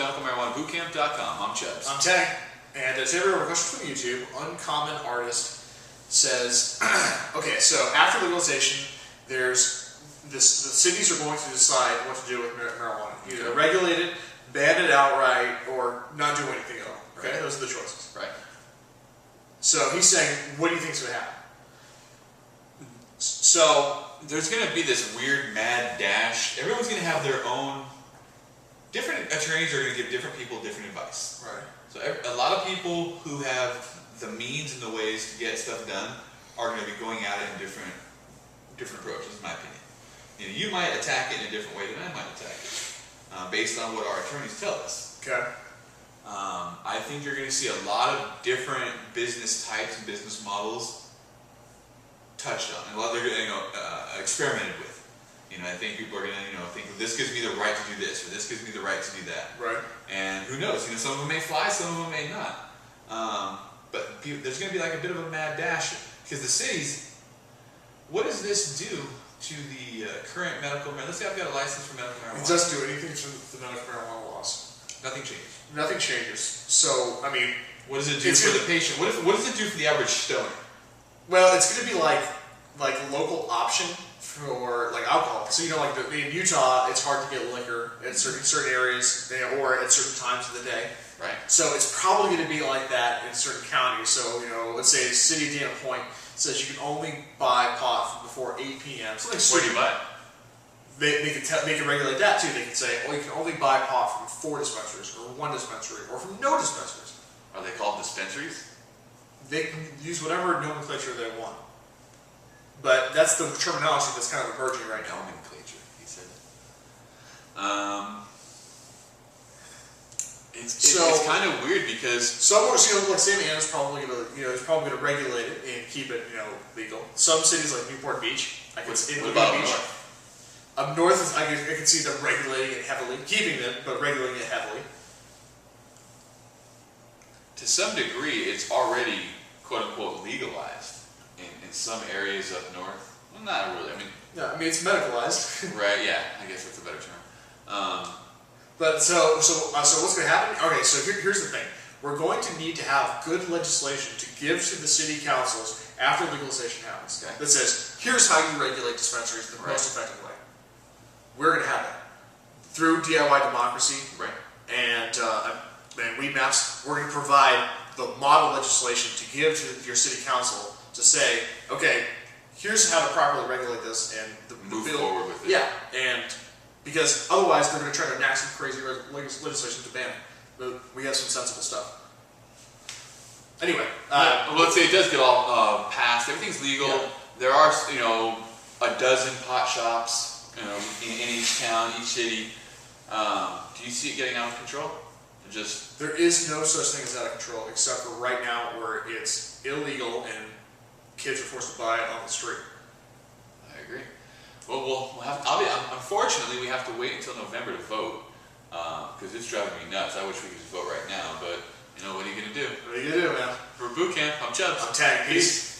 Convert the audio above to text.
Medical Marijuana Bootcamp.com. I'm Chubbs. I'm Tag. And today we have a question from YouTube. Uncommon Artist says, okay, so after legalization, there's the cities are going to decide what to do with marijuana. Either regulate it, ban it outright, or not do anything at all. Okay, right. Those are the choices. Right. So he's saying, what do you think is going to happen? So there's going to be this weird mad dash. Everyone's going to have their own. Different attorneys are going to give different people different advice. Right. So a lot of people who have the means and the ways to get stuff done are going to be going at it in different approaches, in my opinion. You know, you might attack it in a different way than I might attack it, based on what our attorneys tell us. Okay. I think you're going to see a lot of different business types and business models touched on, and a lot they're experimented with. You know, I think people are going to, think this gives me the right to do this, or this gives me the right to do that. Right. And who knows? Some of them may fly, some of them may not. But there's going to be like a bit of a mad dash because the cities. What does this do to the current medical marijuana? Let's say I've got a license for medical marijuana. It doesn't do anything to the medical marijuana laws. Nothing changes. Nothing changes. So I mean, what does it do for the patient? What does it do for the average stoner? Well, it's going to be like a local option for like alcohol. So like in Utah, it's hard to get liquor in certain areas or at certain times of the day. Right. So it's probably going to be like that in certain counties. So let's say the city of Dana Point says you can only buy pot from before 8 p.m. Something Where do you buy it? They can regulate that too. They can say, well, you can only buy pot from 4 dispensaries or 1 dispensary or from no dispensaries. Are they called dispensaries? They can use whatever nomenclature they want. But that's the terminology that's kind of emerging right now. Nomenclature, he said. It's kind of weird because some, like San Diego's probably gonna regulate it and keep it, legal. Some cities like Newport Beach, what about north? Up north, I can see them regulating it heavily, keeping it, but regulating it heavily. To some degree, it's already quote unquote legalized. In some areas up north, well, not really. It's medicalized. Right? Yeah, I guess that's a better term. But so what's going to happen? Okay, so here's the thing: we're going to need to have good legislation to give to the city councils after legalization happens. Okay. That says, here's how you regulate dispensaries the most effective way. We're going to have that through DIY democracy, right? And weed maps. We're going to provide the model legislation to give to your city council. To say, okay, here's how to properly regulate this and move forward with it. Yeah, and because otherwise they're going to try to enact some crazy legislation to ban it. But we have some sensible stuff. Anyway, let's say it does get all passed. Everything's legal. Yeah. There are a dozen pot shops in each town, each city. Do you see it getting out of control? There is no such thing as out of control, except for right now where it's illegal and kids are forced to buy it on the street. I agree. Well, unfortunately, we have to wait until November to vote because it's driving me nuts. I wish we could just vote right now, but what are you going to do? What are you going to do, man? For Bootcamp, I'm Chubbs. I'm Tag. Peace.